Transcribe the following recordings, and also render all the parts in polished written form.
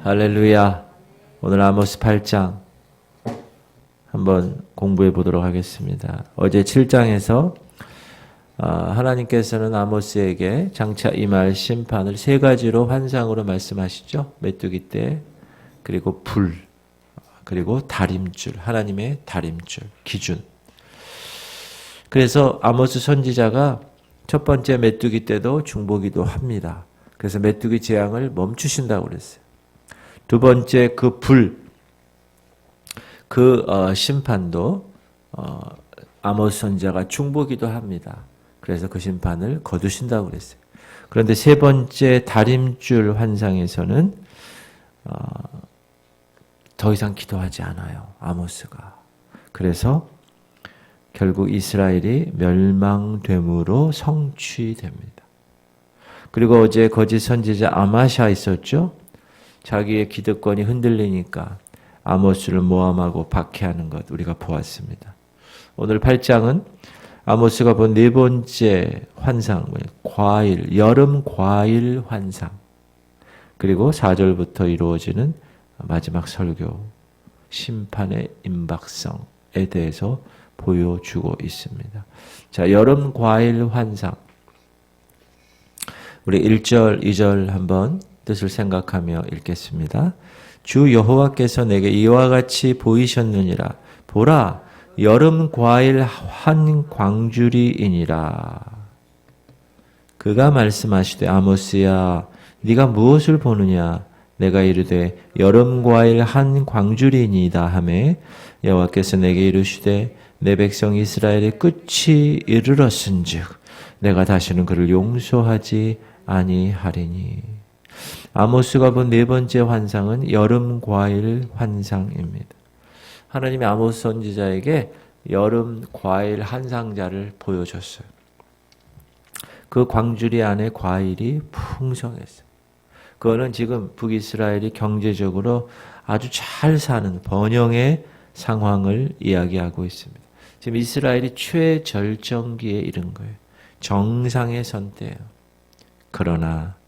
할렐루야. 오늘 아모스 8장 한번 공부해 보도록 하겠습니다. 어제 7장에서 하나님께서는 아모스에게 장차 임할 심판을 세 가지로 환상으로 말씀하시죠. 메뚜기 떼, 그리고 불, 그리고 다림줄, 하나님의 다림줄, 기준. 그래서 아모스 선지자가 첫 번째 메뚜기 떼도 중보기도 합니다. 그래서 메뚜기 재앙을 멈추신다고 그랬어요. 두 번째 그 불, 심판도 아모스 선지자가 중보기도 합니다. 그래서 그 심판을 거두신다고 그랬어요. 그런데 세 번째 다림줄 환상에서는 더 이상 기도하지 않아요. 아모스가. 그래서 결국 이스라엘이 멸망됨으로 성취됩니다. 그리고 어제 거짓 선지자 아마샤 있었죠. 자기의 기득권이 흔들리니까 아모스를 모함하고 박해하는 것 우리가 보았습니다. 오늘 8장은 아모스가 본 네 번째 환상, 과일, 여름 과일 환상, 그리고 4절부터 이루어지는 마지막 설교, 심판의 임박성에 대해서 보여주고 있습니다. 자, 여름 과일 환상. 우리 1절, 2절 한번 뜻을 생각하며 읽겠습니다. 주 여호와께서 내게 이와 같이 보이셨느니라. 보라, 여름 과일 한 광주리이니라. 그가 말씀하시되 아모스야, 네가 무엇을 보느냐? 내가 이르되 여름 과일 한 광주리이니이다 하매 여호와께서 내게 이르시되 내 백성 이스라엘의 끝이 이르렀은즉 내가 다시는 그를 용서하지 아니하리니. 아모스가 본 네 번째 환상은 여름 과일 환상입니다. 하나님이 아모스 선지자에게 여름 과일 한 상자를 보여줬어요. 그 광주리 안에 과일이 풍성했어요. 그거는 지금 북이스라엘이 경제적으로 아주 잘 사는 번영의 상황을 이야기하고 있습니다. 지금 이스라엘이 최절정기에 이른 거예요. 정상에 선 때예요. 그러나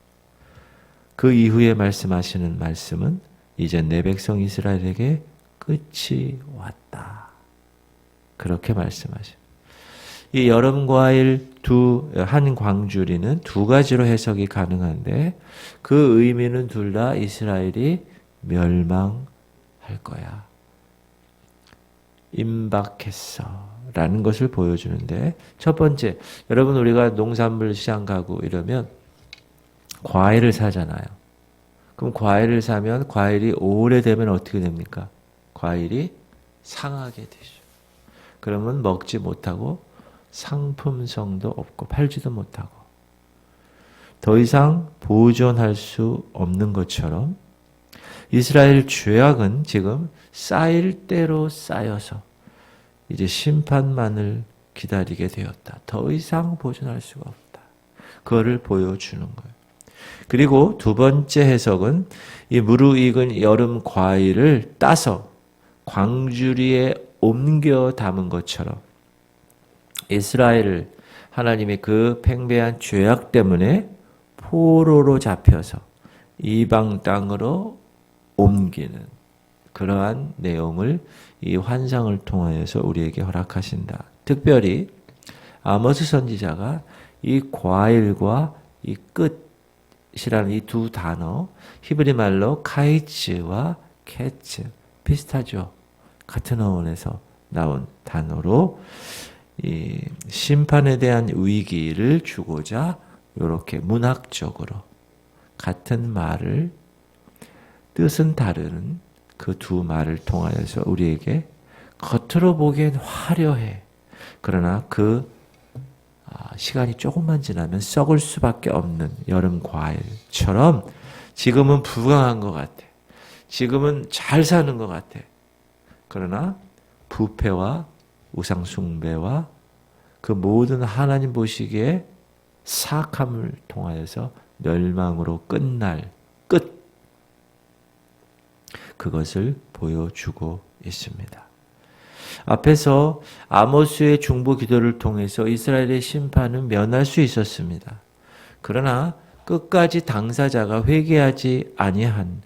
그 이후에 말씀하시는 말씀은 이제 내 백성 이스라엘에게 끝이 왔다. 그렇게 말씀하십니다. 이 여름 과일 한 광주리는 두 가지로 해석이 가능한데 그 의미는 둘 다 이스라엘이 멸망할 거야. 임박했어. 라는 것을 보여주는데 첫 번째, 여러분 우리가 농산물 시장 가고 이러면 과일을 사잖아요. 그럼 과일을 사면 과일이 오래되면 어떻게 됩니까? 과일이 상하게 되죠. 그러면 먹지 못하고 상품성도 없고 팔지도 못하고 더 이상 보존할 수 없는 것처럼 이스라엘 죄악은 지금 쌓일 대로 쌓여서 이제 심판만을 기다리게 되었다. 더 이상 보존할 수가 없다. 그거를 보여주는 거예요. 그리고 두 번째 해석은 이 무르익은 여름 과일을 따서 광주리에 옮겨 담은 것처럼 이스라엘을 하나님의 그 팽배한 죄악 때문에 포로로 잡혀서 이방 땅으로 옮기는 그러한 내용을 이 환상을 통하여서 우리에게 허락하신다. 특별히 아모스 선지자가 이 과일과 이 끝이라는 이 두 단어, 히브리 말로 카이츠와 캐츠, 비슷하죠. 같은 어원에서 나온 단어로 이 심판에 대한 위기를 주고자 이렇게 문학적으로 같은 말을 뜻은 다른 그 두 말을 통하여서 우리에게 겉으로 보기엔 화려해. 그러나 그 시간이 조금만 지나면 썩을 수밖에 없는 여름 과일처럼 지금은 부강한 것 같아. 지금은 잘 사는 것 같아. 그러나 부패와 우상숭배와 그 모든 하나님 보시기에 사악함을 통하여서 멸망으로 끝날 끝. 그것을 보여주고 있습니다. 앞에서 아모스의 중보 기도를 통해서 이스라엘의 심판은 면할 수 있었습니다. 그러나 끝까지 당사자가 회개하지 아니한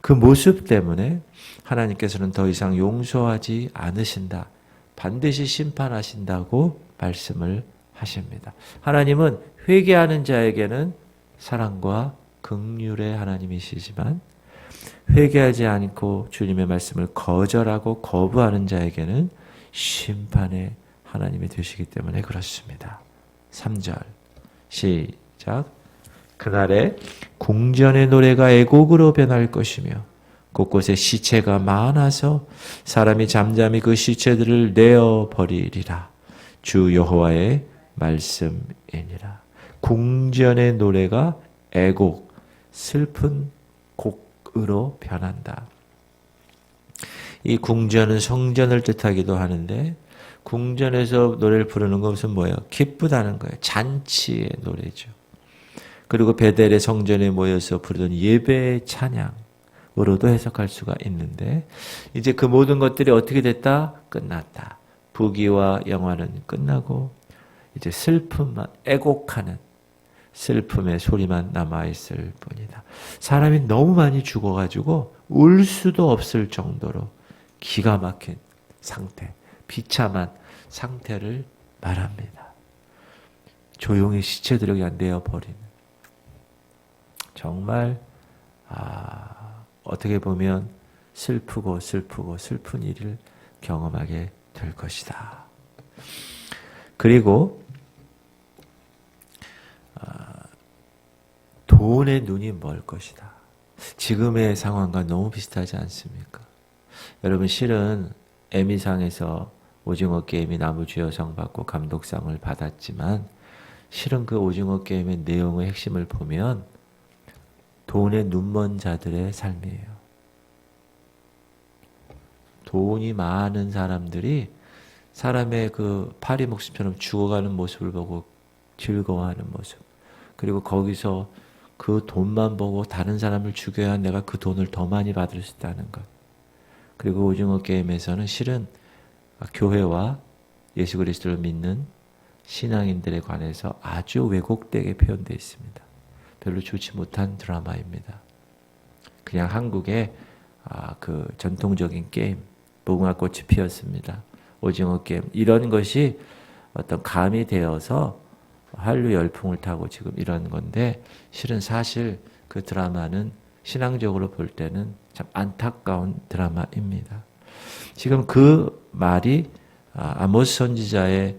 그 모습 때문에 하나님께서는 더 이상 용서하지 않으신다. 반드시 심판하신다고 말씀을 하십니다. 하나님은 회개하는 자에게는 사랑과 긍휼의 하나님이시지만 회개하지 않고 주님의 말씀을 거절하고 거부하는 자에게는 심판의 하나님이 되시기 때문에 그렇습니다. 3절 시작. 그날에 궁전의 노래가 애곡으로 변할 것이며 곳곳에 시체가 많아서 사람이 잠잠히 그 시체들을 내어버리리라. 주 여호와의 말씀이니라. 궁전의 노래가 애곡, 슬픈 곡으로 변한다. 이 궁전은 성전을 뜻하기도 하는데 궁전에서 노래를 부르는 것은 뭐예요? 기쁘다는 거예요. 잔치의 노래죠. 그리고 베델의 성전에 모여서 부르던 예배의 찬양으로도 해석할 수가 있는데 이제 그 모든 것들이 어떻게 됐다? 끝났다. 부귀와 영화는 끝나고 이제 슬픔만 애곡하는 슬픔의 소리만 남아있을 뿐이다. 사람이 너무 많이 죽어가지고 울 수도 없을 정도로 기가 막힌 상태, 비참한 상태를 말합니다. 조용히 시체들을 그냥 내어버리는. 정말 어떻게 보면 슬프고 슬픈 일을 경험하게 될 것이다. 그리고 돈의 눈이 멀 것이다. 지금의 상황과 너무 비슷하지 않습니까? 여러분 실은 에미상에서 오징어 게임이 나무주연상 받고 감독상을 받았지만 실은 그 오징어 게임의 내용의 핵심을 보면 돈의 눈먼 자들의 삶이에요. 돈이 많은 사람들이 사람의 그 파리 목숨처럼 죽어가는 모습을 보고 즐거워하는 모습. 그리고 거기서 그 돈만 보고 다른 사람을 죽여야 내가 그 돈을 더 많이 받을 수 있다는 것. 그리고 오징어 게임에서는 실은 교회와 예수 그리스도를 믿는 신앙인들에 관해서 아주 왜곡되게 표현되어 있습니다. 별로 좋지 못한 드라마입니다. 그냥 한국의 그 전통적인 게임, 무궁화 꽃이 피었습니다. 오징어 게임 이런 것이 어떤 감이 되어서 한류 열풍을 타고 지금 이런 건데 실은 사실 그 드라마는 신앙적으로 볼 때는 참 안타까운 드라마입니다. 지금 그 말이 아모스 선지자의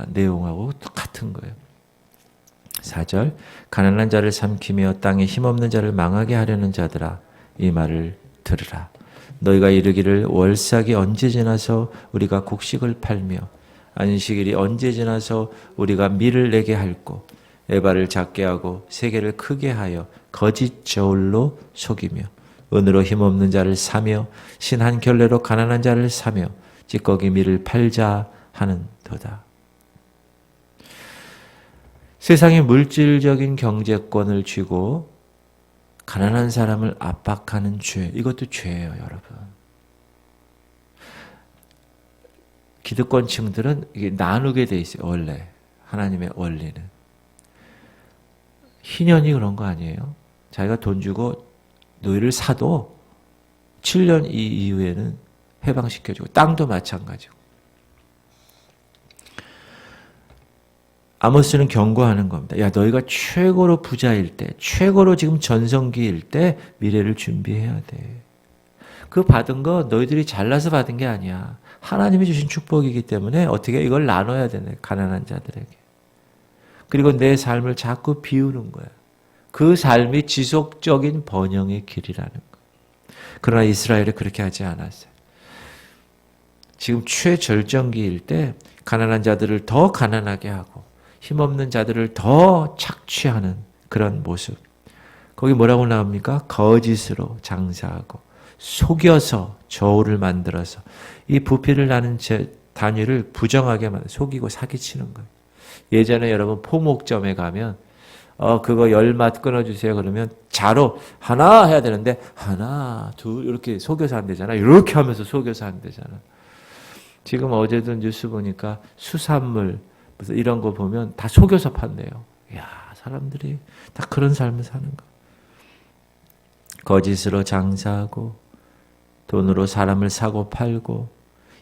내용하고 똑같은 거예요. 4절 가난한 자를 삼키며 땅에 힘없는 자를 망하게 하려는 자들아 이 말을 들으라. 너희가 이르기를 월삭이 언제 지나서 우리가 곡식을 팔며 안식일이 언제 지나서 우리가 밀을 내게 할꼬 에바를 작게 하고 세계를 크게 하여 거짓 저울로 속이며 은으로 힘없는 자를 사며 신 한 켤레로 가난한 자를 사며 찌꺼기 밀을 팔자 하는도다. 세상의 물질적인 경제권을 쥐고 가난한 사람을 압박하는 죄, 이것도 죄예요, 여러분. 기득권층들은 이게 나누게 돼 있어요, 원래. 하나님의 원리는. 희년이 그런 거 아니에요? 자기가 돈 주고 너희를 사도 7년 이후에는 해방시켜주고 땅도 마찬가지고. 아모스는 경고하는 겁니다. 야, 너희가 최고로 부자일 때, 최고로 지금 전성기일 때 미래를 준비해야 돼. 그 받은 거 너희들이 잘나서 받은 게 아니야. 하나님이 주신 축복이기 때문에 어떻게 이걸 나눠야 되네, 가난한 자들에게. 그리고 내 삶을 자꾸 비우는 거야. 그 삶이 지속적인 번영의 길이라는 거야. 그러나 이스라엘이 그렇게 하지 않았어요. 지금 최절정기일 때 가난한 자들을 더 가난하게 하고 힘없는 자들을 더 착취하는 그런 모습. 거기 뭐라고 나옵니까? 거짓으로 장사하고 속여서 저울을 만들어서 이 부피를 나는 단위를 부정하게 속이고 사기치는 거예요. 예전에 여러분 포목점에 가면 그거 10맛 끊어주세요. 그러면 자로 하나 해야 되는데 하나, 둘 이렇게 속여서 안 되잖아. 이렇게 하면서 속여서 안 되잖아. 지금 어제도 뉴스 보니까 수산물 무슨 이런 거 보면 다 속여서 판대요. 이야, 사람들이 다 그런 삶을 사는 거. 거짓으로 장사하고 돈으로 사람을 사고 팔고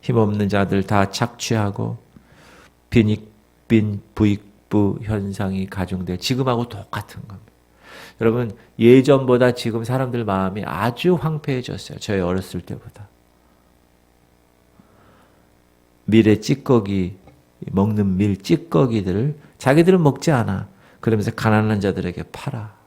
힘없는 자들 다 착취하고 빈익빈 부익부 현상이 가중돼 지금하고 똑같은 겁니다. 여러분 예전보다 지금 사람들 마음이 아주 황폐해졌어요. 저희 어렸을 때보다. 밀에 찌꺼기 먹는 밀 찌꺼기들을 자기들은 먹지 않아. 그러면서 가난한 자들에게 팔아.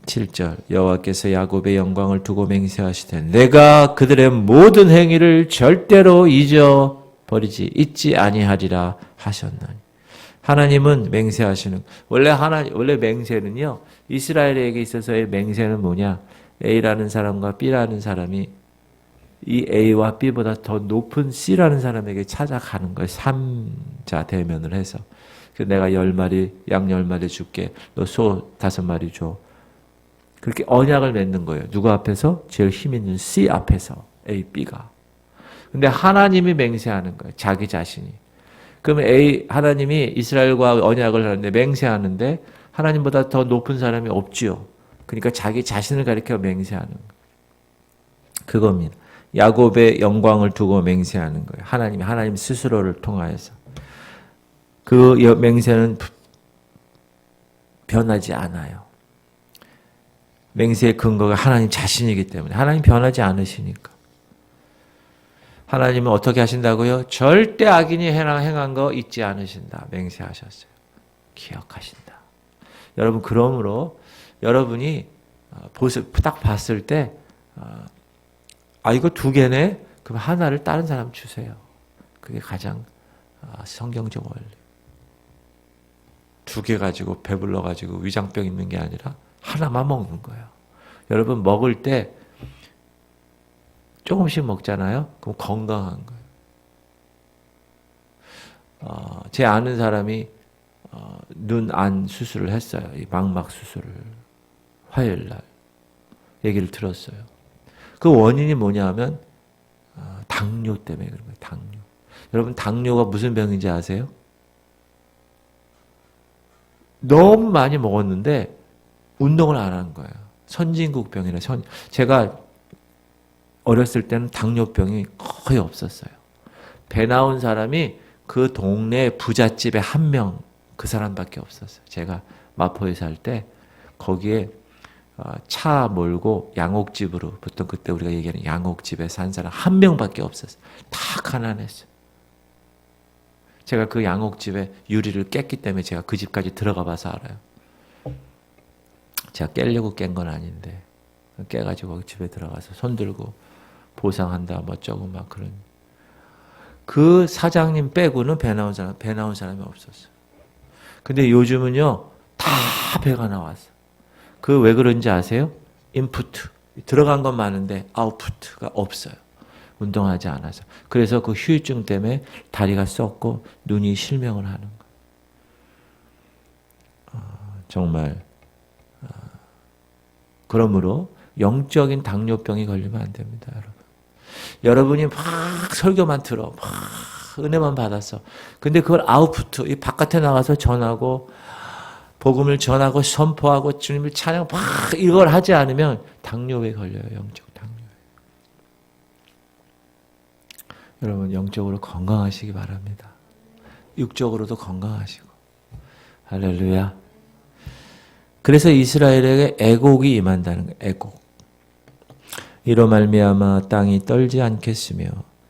7절 여호와께서 야곱의 영광을 두고 맹세하시되 내가 그들의 모든 행위를 절대로 잊지 아니하리라 하셨나니. 하나님은 맹세하시는 원래 맹세는요 이스라엘에게 있어서의 맹세는 뭐냐? A라는 사람과 B라는 사람이 이 A와 B보다 더 높은 C라는 사람에게 찾아가는 거예요. 3자 대면을 해서. 내가 10마리, 양 10마리 줄게. 너 소 5마리 줘. 그렇게 언약을 맺는 거예요. 누구 앞에서? 제일 힘 있는 C 앞에서. A, B가. 근데 하나님이 맹세하는 거예요. 자기 자신이. 그러면 하나님이 이스라엘과 언약을 하는데 맹세하는데 하나님보다 더 높은 사람이 없지요. 그러니까 자기 자신을 가리켜 맹세하는 거예요. 그겁니다. 야곱의 영광을 두고 맹세하는 거예요. 하나님 스스로를 통하여서. 그 맹세는 변하지 않아요. 맹세의 근거가 하나님 자신이기 때문에. 하나님 변하지 않으시니까. 하나님은 어떻게 하신다고요? 절대 악인이 행한 거 잊지 않으신다. 맹세하셨어요. 기억하신다. 여러분 그러므로 여러분이 딱 봤을 때 이거 2개네? 그럼 하나를 다른 사람 주세요. 그게 가장 성경적 원리. 2개 가지고 배불러 가지고 위장병 있는 게 아니라 하나만 먹는 거예요. 여러분 먹을 때 조금씩 먹잖아요. 그럼 건강한 거예요. 제 아는 사람이 눈 안 수술을 했어요. 이 망막 수술을 화요일 날 얘기를 들었어요. 그 원인이 뭐냐면 당뇨 때문에 그런 거예요. 당뇨. 여러분 당뇨가 무슨 병인지 아세요? 너무 많이 먹었는데 운동을 안 한 거예요. 선진국병이라 제가 어렸을 때는 당뇨병이 거의 없었어요. 배 나온 사람이 그 동네 부잣집에 1명 그 사람밖에 없었어요. 제가 마포에 살 때 거기에 차 몰고 양옥집으로 보통 그때 우리가 얘기하는 양옥집에 산 사람 1명밖에 없었어요. 다 가난했어요. 제가 그 양옥집에 유리를 깼기 때문에 제가 그 집까지 들어가 봐서 알아요. 제가 깨려고 깬 건 아닌데 깨가지고 집에 들어가서 손들고 보상한다 뭐 어쩌고 막 그런. 그 사장님 빼고는 배 나온 사람이 없었어요. 근데 요즘은요 다 배가 나왔어. 그 왜 그런지 아세요? 인푸트 들어간 건 많은데 아웃푸트가 없어요. 운동하지 않아서. 그래서 그 후유증 때문에 다리가 썩고 눈이 실명을 하는 거예요. 정말 그러므로 영적인 당뇨병이 걸리면 안 됩니다, 여러분. 여러분이 막 설교만 들어, 막 은혜만 받았어. 근데 그걸 아웃푸트, 이 바깥에 나가서 전하고 복음을 전하고 선포하고 주님을 찬양 막 이걸 하지 않으면 당뇨에 걸려요. 영적 당뇨에. 여러분 영적으로 건강하시기 바랍니다. 육적으로도 건강하시고. 할렐루야. 그래서 이스라엘에게 애곡이 임한다는 거예요. 애곡. 이로 말미암아 땅이 떨지 않겠으며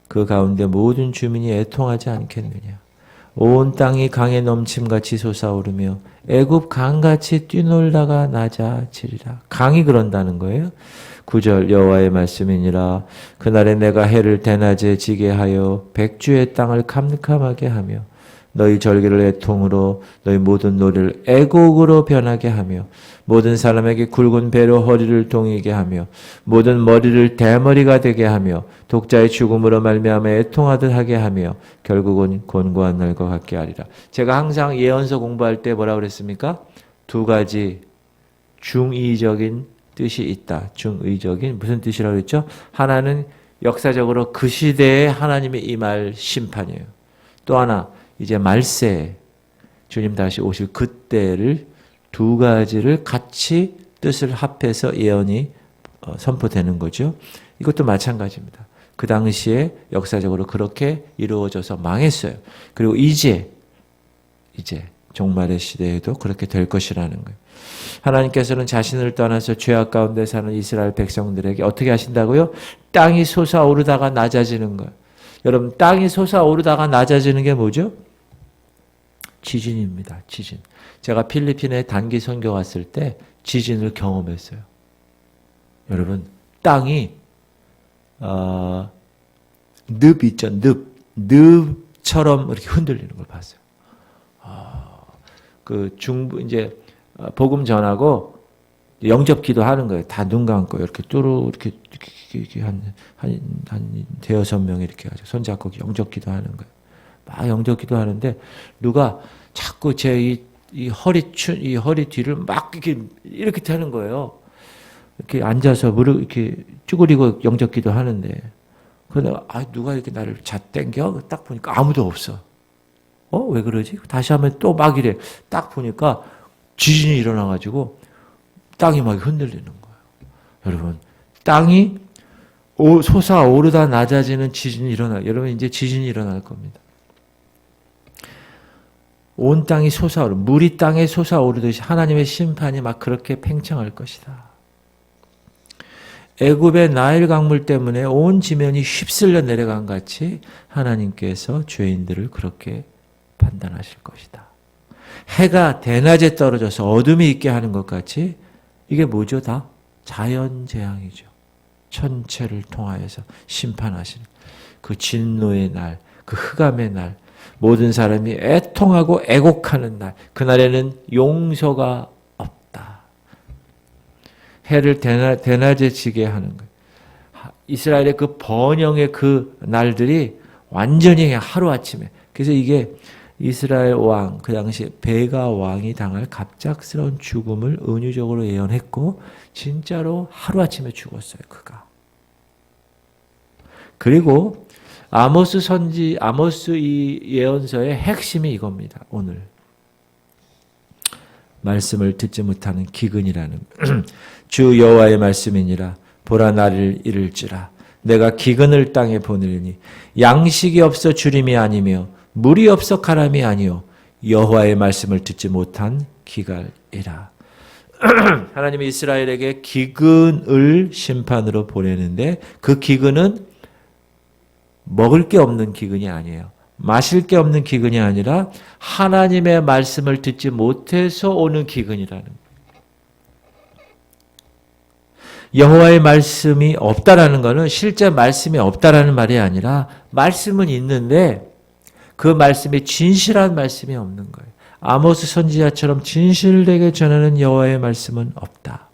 그 가운데 모든 주민이 애통하지 않겠느냐. 온 땅이 강에 넘침같이 솟아오르며 애굽 강같이 뛰놀다가 낮아지리라. 강이 그런다는 거예요. 9절 여호와의 말씀이니라. 그날에 내가 해를 대낮에 지게 하여 백주의 땅을 캄캄하게 하며 너희 절기를 애통으로 너희 모든 노래를 애곡으로 변하게 하며 모든 사람에게 굵은 배로 허리를 동이게 하며 모든 머리를 대머리가 되게 하며 독자의 죽음으로 말미암아 애통하듯 하게 하며 결국은 곤고한 날과 같게 하리라. 제가 항상 예언서 공부할 때 뭐라고 그랬습니까? 2가지 중의적인 뜻이 있다. 중의적인 무슨 뜻이라고 그랬죠? 하나는 역사적으로 그 시대에 하나님의 임할 심판이에요. 또 하나 이제 말세 주님 다시 오실 그때를 두 가지를 같이 뜻을 합해서 예언이 선포되는 거죠. 이것도 마찬가지입니다. 그 당시에 역사적으로 그렇게 이루어져서 망했어요. 그리고 이제 종말의 시대에도 그렇게 될 것이라는 거예요. 하나님께서는 자신을 떠나서 죄악 가운데 사는 이스라엘 백성들에게 어떻게 하신다고요? 땅이 솟아오르다가 낮아지는 거예요. 여러분, 땅이 솟아오르다가 낮아지는 게 뭐죠? 지진입니다. 지진. 제가 필리핀에 단기 선교 왔을 때 지진을 경험했어요. 여러분, 땅이 늪 있죠. 늪처럼 이렇게 흔들리는 걸 봤어요. 그 중부 이제 복음 전하고 영접 기도하는 거예요. 다 눈 감고 이렇게 뚜루 이렇게 한 대여섯 명이 이렇게 가지고 손잡고 영접 기도하는 거예요. 막 영접 기도하는데 누가 자꾸 제 이 허리 뒤를 막 이렇게 되는 거예요. 이렇게 앉아서 무릎 이렇게 쭈그리고 영접 기도하는데 그러다가 누가 이렇게 나를 잣땡겨? 딱 보니까 아무도 없어. 왜 그러지? 다시 하면 또 막 이래. 딱 보니까 지진이 일어나가지고 땅이 막 흔들리는 거예요. 여러분, 땅이 솟아오르다 낮아지는 지진이 일어나요. 여러분, 이제 지진이 일어날 겁니다. 온 땅이 물이 땅에 솟아오르듯이 하나님의 심판이 막 그렇게 팽창할 것이다. 애굽의 나일 강물 때문에 온 지면이 휩쓸려 내려간 같이 하나님께서 죄인들을 그렇게 판단하실 것이다. 해가 대낮에 떨어져서 어둠이 있게 하는 것 같이 이게 뭐죠? 다 자연재앙이죠. 천체를 통하여서 심판하시는 그 진노의 날, 그 흑암의 날, 모든 사람이 애통하고 애곡하는 날, 그날에는 용서가 없다. 해를 대낮에 지게 하는 거예요. 이스라엘의 그 번영의 그 날들이 완전히 그냥 하루아침에. 그래서 이게 이스라엘 왕, 그 당시 베가 왕이 당할 갑작스러운 죽음을 은유적으로 예언했고 진짜로 하루아침에 죽었어요. 그가. 그리고 아모스 이 예언서의 핵심이 이겁니다. 오늘 말씀을 듣지 못하는 기근이라는 주 여호와의 말씀이니라. 보라, 나를 이를지라. 내가 기근을 땅에 보내리니 양식이 없어 주림이 아니며 물이 없어 가람이 아니요 여호와의 말씀을 듣지 못한 기갈이라. 하나님이 이스라엘에게 기근을 심판으로 보내는데 그 기근은 먹을 게 없는 기근이 아니에요. 마실 게 없는 기근이 아니라 하나님의 말씀을 듣지 못해서 오는 기근이라는 거예요. 여호와의 말씀이 없다라는 것은 실제 말씀이 없다라는 말이 아니라 말씀은 있는데 그 말씀이 진실한 말씀이 없는 거예요. 아모스 선지자처럼 진실되게 전하는 여호와의 말씀은 없다.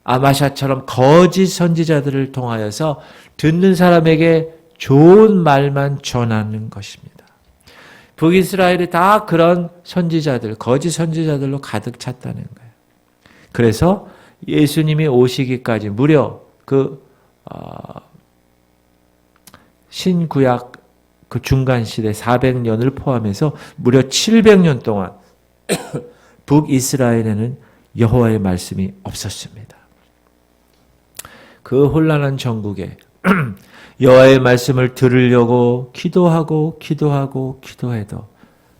아마샤처럼 거짓 선지자들을 통하여서 듣는 사람에게 좋은 말만 전하는 것입니다. 북이스라엘이 다 그런 선지자들, 거짓 선지자들로 가득 찼다는 거예요. 그래서 예수님이 오시기까지 무려 신구약 그 중간 시대 400년을 포함해서 무려 700년 동안 북이스라엘에는 여호와의 말씀이 없었습니다. 그 혼란한 전국에 여호와의 말씀을 들으려고 기도해도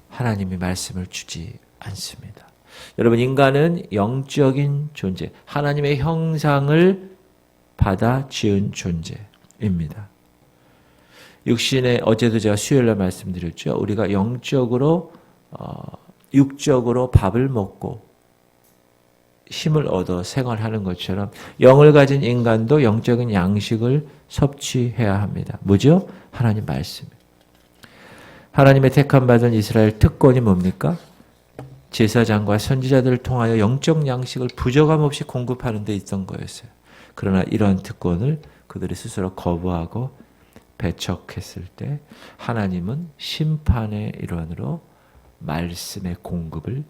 하나님이 말씀을 주지 않습니다. 여러분, 인간은 영적인 존재, 하나님의 형상을 받아 지은 존재입니다. 육신의, 어제도 제가 수요일날 말씀드렸죠. 우리가 영적으로 육적으로 밥을 먹고 힘을 얻어 생활하는 것처럼 영을 가진 인간도 영적인 양식을 섭취해야 합니다. 뭐죠? 하나님 말씀. 하나님의 택함 받은 이스라엘 특권이 뭡니까? 제사장과 선지자들을 통하여 영적 양식을 부족함 없이 공급하는 데 있던 거였어요. 그러나 이러한 특권을 그들이 스스로 거부하고 배척했을 때 하나님은 심판의 일환으로 말씀의 공급을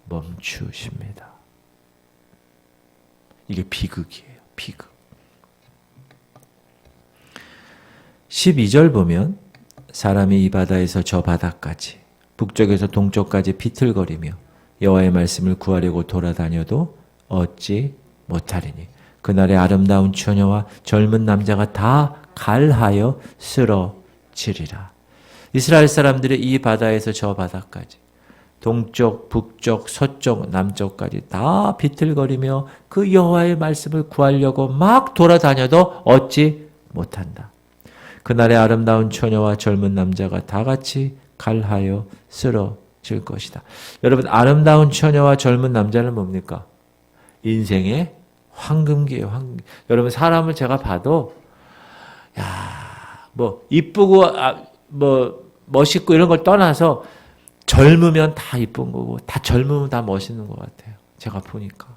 멈추십니다. 이게 비극이에요. 비극. 12절 보면 사람이 이 바다에서 저 바다까지 북쪽에서 동쪽까지 비틀거리며 여호와의 말씀을 구하려고 돌아다녀도 얻지 못하리니 그날의 아름다운 처녀와 젊은 남자가 다 갈하여 쓰러지리라. 이스라엘 사람들이 이 바다에서 저 바다까지 동쪽, 북쪽, 서쪽, 남쪽까지 다 비틀거리며 그 여호와의 말씀을 구하려고 막 돌아다녀도 얻지 못한다. 그날의 아름다운 처녀와 젊은 남자가 다 같이 갈하여 쓰러질 것이다. 여러분, 아름다운 처녀와 젊은 남자는 뭡니까? 인생의 황금기예요. 황금. 여러분, 사람을 제가 봐도 뭐 이쁘고 뭐 멋있고 이런 걸 떠나서 젊으면 다 이쁜 거고 다 젊으면 다 멋있는 것 같아요. 제가 보니까.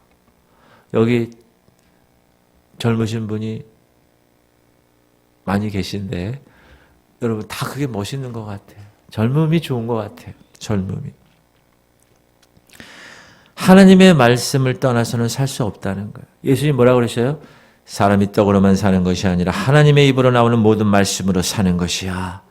여기 젊으신 분이 많이 계신데 여러분 다 그게 멋있는 것 같아요. 젊음이 좋은 것 같아요. 젊음이. 하나님의 말씀을 떠나서는 살 수 없다는 거예요. 예수님 뭐라고 그러셔요? 사람이 떡으로만 사는 것이 아니라 하나님의 입으로 나오는 모든 말씀으로 사는 것이야.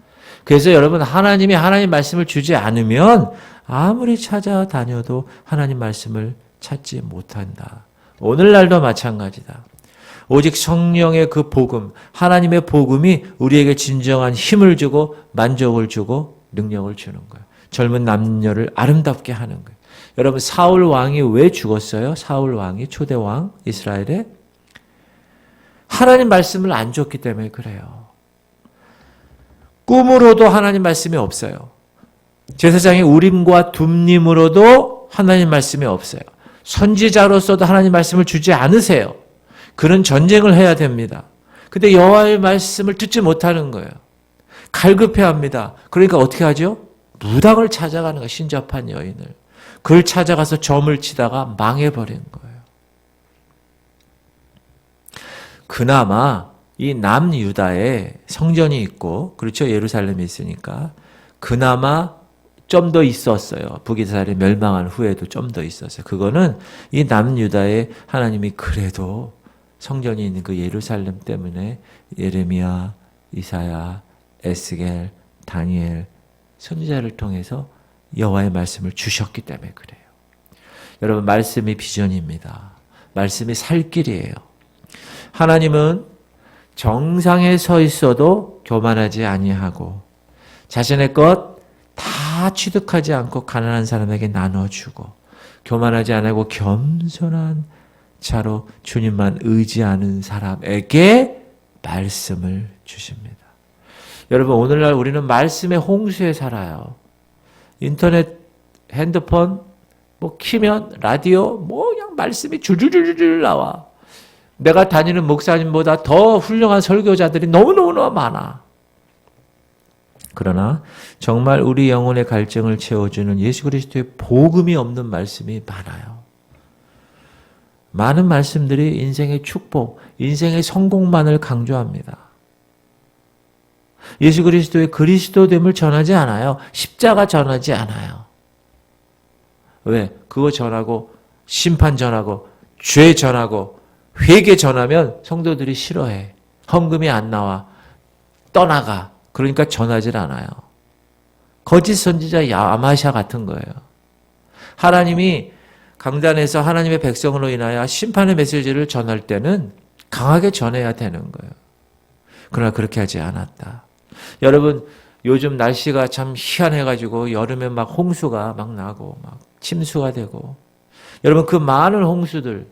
그래서 여러분 하나님이 하나님 말씀을 주지 않으면 아무리 찾아다녀도 하나님 말씀을 찾지 못한다. 오늘날도 마찬가지다. 오직 성령의 그 복음, 하나님의 복음이 우리에게 진정한 힘을 주고 만족을 주고 능력을 주는 거예요. 젊은 남녀를 아름답게 하는 거예요. 여러분 사울 왕이 왜 죽었어요? 사울 왕이 초대 왕 이스라엘에 하나님 말씀을 안 줬기 때문에 그래요. 꿈으로도 하나님 말씀이 없어요. 제사장의 우림과 둠림으로도 하나님 말씀이 없어요. 선지자로서도 하나님 말씀을 주지 않으세요. 그런 전쟁을 해야 됩니다. 근데 여호와의 말씀을 듣지 못하는 거예요. 갈급해합니다. 그러니까 어떻게 하죠? 무당을 찾아가는 거예요. 신접한 여인을. 그걸 찾아가서 점을 치다가 망해버린 거예요. 그나마 이 남유다에 성전이 있고 그렇죠. 예루살렘이 있으니까 그나마 좀 더 있었어요. 북이스라엘이 멸망한 후에도 좀 더 있었어요. 그거는 이 남유다에 하나님이 그래도 성전이 있는 그 예루살렘 때문에 예레미야, 이사야, 에스겔, 다니엘 선지자를 통해서 여호와의 말씀을 주셨기 때문에 그래요. 여러분 말씀이 비전입니다. 말씀이 살 길이에요. 하나님은 정상에 서 있어도 교만하지 아니하고 자신의 것 다 취득하지 않고 가난한 사람에게 나눠주고 교만하지 않고 겸손한 자로 주님만 의지하는 사람에게 말씀을 주십니다. 여러분 오늘날 우리는 말씀의 홍수에 살아요. 인터넷, 핸드폰 뭐 키면 라디오 뭐 그냥 말씀이 줄줄줄줄 나와. 내가 다니는 목사님보다 더 훌륭한 설교자들이 너무너무 많아. 그러나 정말 우리 영혼의 갈증을 채워주는 예수 그리스도의 복음이 없는 말씀이 많아요. 많은 말씀들이 인생의 축복, 인생의 성공만을 강조합니다. 예수 그리스도의 그리스도됨을 전하지 않아요. 십자가 전하지 않아요. 왜? 그거 전하고 심판 전하고 죄 전하고 회개 전하면 성도들이 싫어해. 헌금이 안 나와. 떠나가. 그러니까 전하질 않아요. 거짓 선지자 야마샤 같은 거예요. 하나님이 강단에서 하나님의 백성으로 인하여 심판의 메시지를 전할 때는 강하게 전해야 되는 거예요. 그러나 그렇게 하지 않았다. 여러분 요즘 날씨가 참 희한해가지고 여름에 막 홍수가 막 나고 막 침수가 되고 여러분 그 많은 홍수들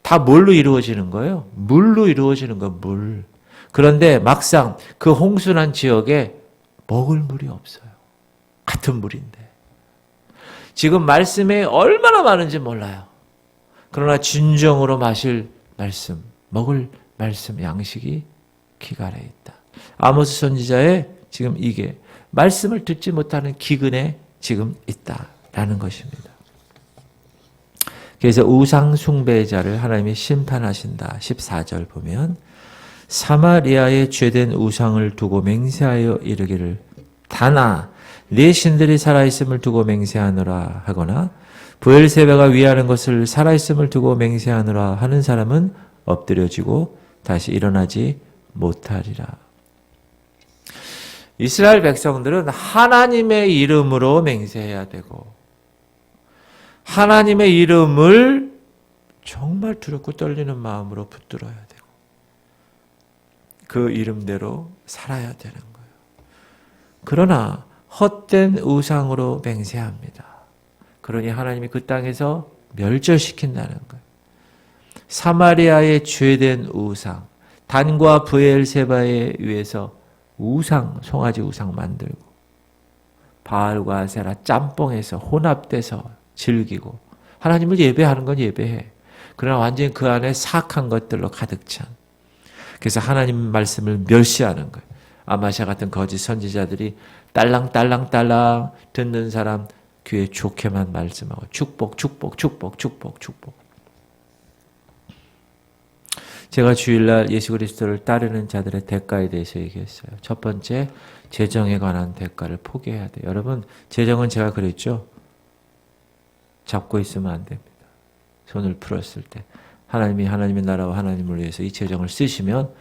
다 뭘로 이루어지는 거예요? 물로 이루어지는 거예요. 물. 그런데 막상 그 홍수난 지역에 먹을 물이 없어요. 같은 물인데. 지금 말씀에 얼마나 많은지 몰라요. 그러나 진정으로 마실 말씀, 먹을 말씀 양식이 기갈에 있다. 아모스 선지자의 지금 이게 말씀을 듣지 못하는 기근에 지금 있다라는 것입니다. 그래서 우상 숭배자를 하나님이 심판하신다. 14절 보면 사마리아의 죄된 우상을 두고 맹세하여 이르기를 다나 네 신들이 살아있음을 두고 맹세하노라 하거나 브엘세바가 위하는 것을 살아있음을 두고 맹세하노라 하는 사람은 엎드려지고 다시 일어나지 못하리라. 이스라엘 백성들은 하나님의 이름으로 맹세해야 되고 하나님의 이름을 정말 두렵고 떨리는 마음으로 붙들어야 되고 그 이름대로 살아야 되는 거예요. 그러나 헛된 우상으로 맹세합니다. 그러니 하나님이 그 땅에서 멸절시킨다는 거예요. 사마리아의 죄된 우상, 단과 브엘세바에 의해서 우상, 송아지 우상 만들고 바알과 아세라 짬뽕해서 혼합돼서 즐기고 하나님을 예배하는 건 예배해. 그러나 완전히 그 안에 사악한 것들로 가득 찬. 그래서 하나님 말씀을 멸시하는 거예요. 아마샤 같은 거짓 선지자들이 딸랑딸랑딸랑 듣는 사람 귀에 좋게만 말씀하고 축복 축복 축복 축복 축복. 제가 주일날 예수 그리스도를 따르는 자들의 대가에 대해서 얘기했어요. 첫 번째, 재정에 관한 대가를 포기해야 돼요. 여러분, 재정은 제가 그랬죠. 잡고 있으면 안 됩니다. 손을 풀었을 때 하나님이 하나님의 나라와 하나님을 위해서 이 재정을 쓰시면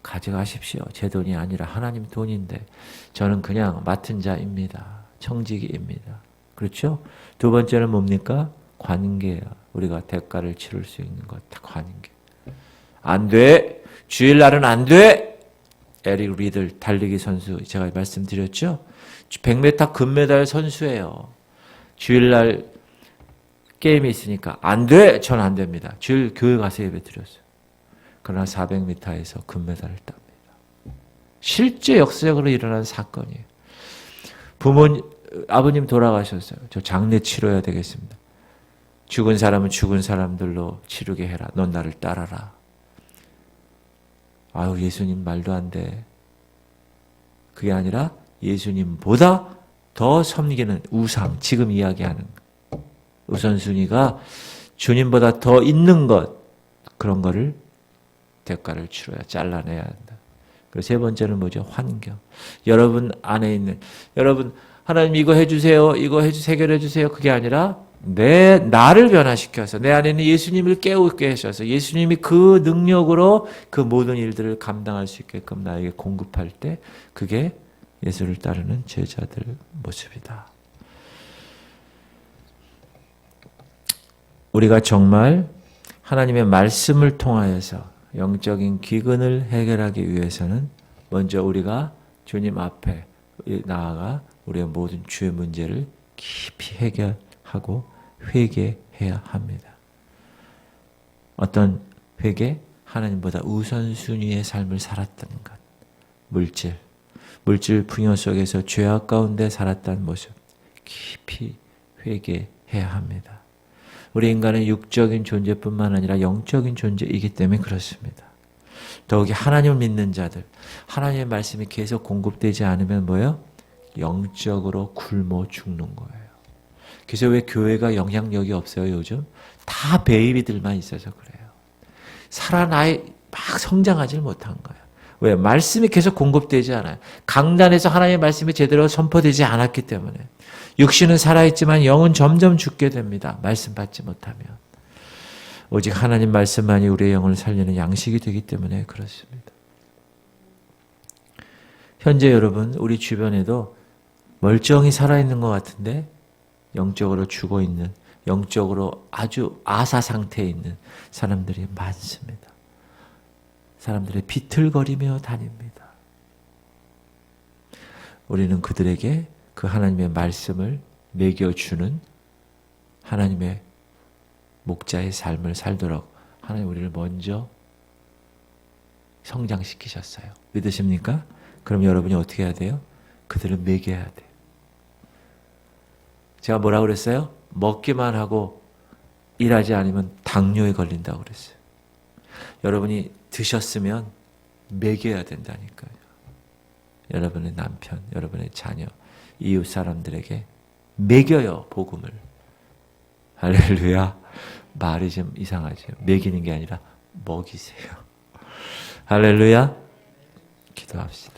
가져가십시오. 제 돈이 아니라 하나님 돈인데 저는 그냥 맡은 자입니다. 청지기입니다. 그렇죠? 두 번째는 뭡니까? 관계예요. 우리가 대가를 치를 수 있는 것, 다 관계. 안 돼. 주일날은 안 돼. 에릭 리들 달리기 선수 제가 말씀드렸죠. 100m 금메달 선수예요. 주일날 게임이 있으니까 안 돼. 전 안 됩니다. 주일 교회 가서 예배 드렸어요. 그러나 400m에서 금메달을 땁니다. 실제 역사적으로 일어난 사건이에요. 아버님 돌아가셨어요. 저 장례 치러야 되겠습니다. 죽은 사람은 죽은 사람들로 치르게 해라. 넌 나를 따라라. 아유, 예수님 말도 안 돼. 그게 아니라 예수님보다 더 섬기는 우상, 지금 이야기하는 우선순위가 주님보다 더 있는 것, 그런 거를 대가를 치러야 잘라내야 한다. 그리고 세 번째는 뭐죠? 환경. 여러분 안에 있는, 여러분 하나님 이거 해주세요, 이거 해결해 주세요. 그게 아니라 나를 변화시켜서 내 안에 있는 예수님을 깨우게 하셔서 예수님이 그 능력으로 그 모든 일들을 감당할 수 있게끔 나에게 공급할 때 그게 예수를 따르는 제자들 모습이다. 우리가 정말 하나님의 말씀을 통하여서 영적인 기근을 해결하기 위해서는 먼저 우리가 주님 앞에 나아가 우리의 모든 주의 문제를 깊이 해결하고 회개해야 합니다. 어떤 회개? 하나님보다 우선순위의 삶을 살았던 것. 물질 풍요 속에서 죄악 가운데 살았던 모습. 깊이 회개해야 합니다. 우리 인간은 육적인 존재뿐만 아니라 영적인 존재이기 때문에 그렇습니다. 더욱이 하나님을 믿는 자들, 하나님의 말씀이 계속 공급되지 않으면 뭐예요? 영적으로 굶어 죽는 거예요. 그래서 왜 교회가 영향력이 없어요, 요즘? 다 베이비들만 있어서 그래요. 살아나이 막 성장하지 못한 거예요. 왜? 말씀이 계속 공급되지 않아요. 강단에서 하나님의 말씀이 제대로 선포되지 않았기 때문에. 육신은 살아있지만 영은 점점 죽게 됩니다. 말씀 받지 못하면. 오직 하나님 말씀만이 우리의 영을 살리는 양식이 되기 때문에 그렇습니다. 현재 여러분, 우리 주변에도 멀쩡히 살아있는 것 같은데 영적으로 죽어있는, 영적으로 아주 아사 상태에 있는 사람들이 많습니다. 사람들이 비틀거리며 다닙니다. 우리는 그들에게 그 하나님의 말씀을 먹여주는 하나님의 목자의 삶을 살도록 하나님 우리를 먼저 성장시키셨어요. 믿으십니까? 그럼 여러분이 어떻게 해야 돼요? 그들을 먹여야 돼요. 제가 뭐라고 그랬어요? 먹기만 하고 일하지 않으면 당뇨에 걸린다고 그랬어요. 여러분이 드셨으면 먹여야 된다니까요. 여러분의 남편, 여러분의 자녀, 이웃 사람들에게 먹여요, 복음을. 할렐루야. 말이 좀 이상하죠. 먹이는 게 아니라 먹이세요. 할렐루야. 기도합시다.